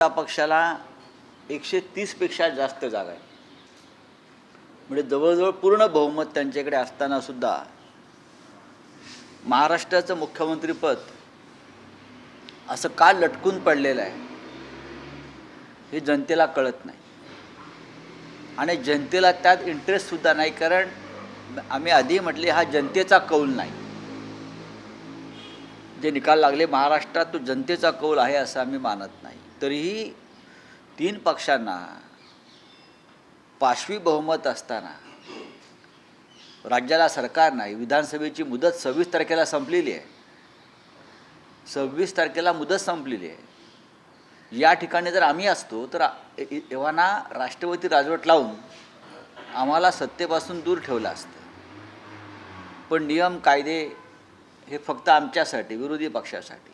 त्या पक्षाला 130 पेक्षा जास्त जागा आहे, म्हणजे जवळजवळ पूर्ण बहुमत त्यांच्याकडे असताना सुद्धा महाराष्ट्राचं मुख्यमंत्रीपद असं का लटकून पडलेलं आहे हे जनतेला कळत नाही आणि जनतेला त्यात इंटरेस्टसुद्धा नाही. कारण आम्ही आधी म्हटले हा जनतेचा कौल नाही, जे निकाल लागले महाराष्ट्रात तो जनतेचा कौल आहे असं आम्ही मानत नाही. तरीही 3 पक्षांना पाशवी बहुमत असताना राज्याला सरकार नाही, विधानसभेची मुदत 26 तारखेला संपलेली आहे, 26 तारखेला मुदत संपलेली आहे. या ठिकाणी जर आम्ही असतो तर एव्हाना राष्ट्रपती राजवट लावून आम्हाला सत्तेपासून दूर ठेवलं असतं. पण नियम कायदे हे फक्त आमच्यासाठी, विरोधी पक्षासाठी.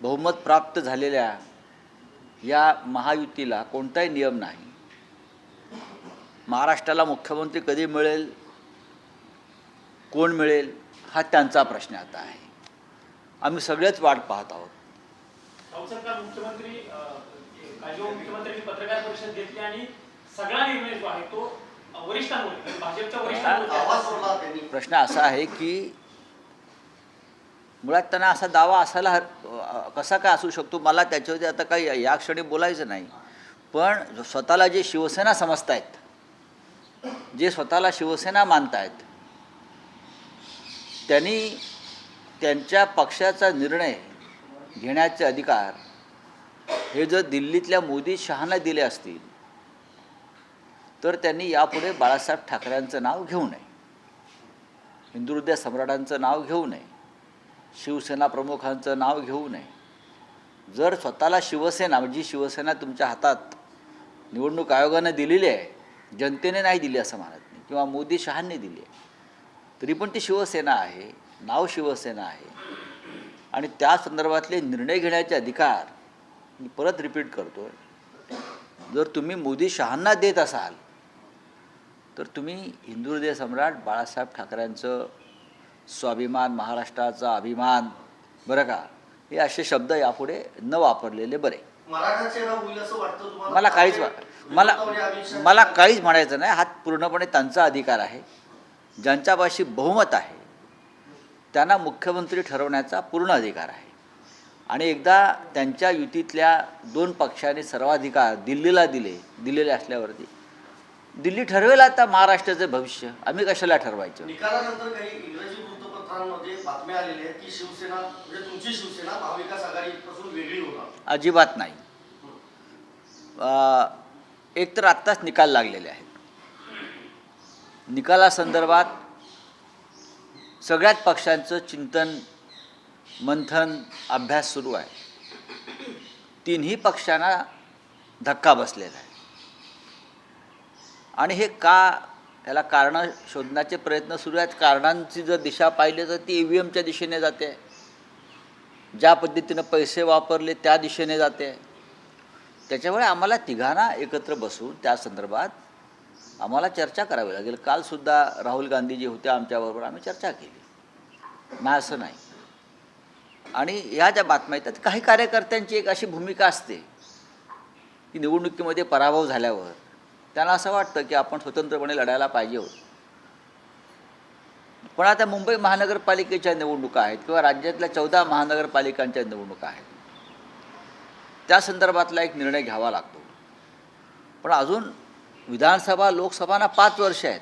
बहुमत प्राप्त झालेल्या या महायुतीला कोणताही नियम नाही. महाराष्ट्राला मुख्यमंत्री कधी मिळेल, कोण मिळेल हा त्यांचा प्रश्न आता आहे. आम्ही सगळेच वाट पाहत आहोत. मुख्यमंत्र्यांनी पत्रकार परिषद घेतली आणि सगळा निर्णय जो आहे तो वरिष्ठांवर, भाजपच्या वरिष्ठांवर. प्रश्न असा आहे की मुळात त्यांना असा दावा असायला कसा काय असू शकतो, मला त्याच्यावरती आता काही या क्षणी बोलायचं नाही. पण स्वतःला जे शिवसेना समजतायत, जे स्वतःला शिवसेना मानतायत, त्यांनी त्यांच्या पक्षाचा निर्णय घेण्याचे अधिकार हे जर दिल्लीतल्या मोदी शहांना दिले असतील तर त्यांनी यापुढे बाळासाहेब ठाकरेंचं नाव घेऊ नये, हिंदुहृदय सम्राटांचं नाव घेऊ नये, शिवसेना प्रमुखांचं नाव घेऊ नये. जर स्वतःला शिवसेना, म्हणजे शिवसेना तुमच्या हातात निवडणूक आयोगाने दिलेली आहे, जनतेने नाही दिली असं म्हणत नाही, किंवा मोदी शहांनी दिली आहे, तरी पण ती शिवसेना आहे, नाव शिवसेना आहे. आणि त्या संदर्भातले निर्णय घेण्याचे अधिकार मी परत रिपीट करतो, जर तुम्ही मोदी शहांना देत असाल तर तुम्ही हिंदुहृदय सम्राट बाळासाहेब ठाकरेंचं स्वाभिमान, महाराष्ट्राचा अभिमान, बरं का, हे असे शब्द यापुढे न वापरलेले बरे. मला काहीच म्हणायचं नाही. हा पूर्णपणे त्यांचा अधिकार आहे. ज्यांच्यापाशी बहुमत आहे त्यांना मुख्यमंत्री ठरवण्याचा पूर्ण अधिकार आहे. आणि एकदा त्यांच्या युतीतल्या 2 पक्षांनी सर्वाधिकार दिल्लीला दिलेले असल्यावरती दिल्ली ठरवेल आता महाराष्ट्राचं भविष्य. आम्ही कशाला ठरवायचं? निकालानंतर काही इंग्रजी वृत्तपत्रांमध्ये बातम्या आलेल्या आहेत की शिवसेना, म्हणजे तुमची शिवसेना महाविकास आघाडीपासून वेगळी होणार. अजिबात नाही. एक तर आत्ताच निकाल लागलेले आहेत. निकालासंदर्भात सगळ्याच पक्षांचं चिंतन, मंथन, अभ्यास सुरू आहे. 3ही पक्षांना धक्का बसलेला आहे. आणि हे का, याला कारणं शोधण्याचे प्रयत्न सुरू आहेत. कारणांची जर दिशा पाहिली तर ती EVMच्या दिशेने जाते, ज्या पद्धतीनं पैसे वापरले त्या दिशेने जाते. त्याच्यामुळे आम्हाला तिघांना एकत्र बसून त्या संदर्भात आम्हाला चर्चा करावी लागेल. कालसुद्धा राहुल गांधीजी होते आमच्याबरोबर, आम्ही चर्चा केली, नाही असं नाही. आणि ह्या ज्या बातम्या येतात, काही कार्यकर्त्यांची एक अशी भूमिका असते की निवडणुकीमध्ये पराभव झाल्यावर त्यांना असं वाटतं की आपण स्वतंत्रपणे लढायला पाहिजे होतं. पण आता मुंबई महानगरपालिकेच्या निवडणुका आहेत किंवा राज्यातल्या 14 महानगरपालिकांच्या निवडणुका आहेत, त्या संदर्भातला एक निर्णय घ्यावा लागतो. पण अजून विधानसभा, लोकसभांना 5 वर्ष आहेत.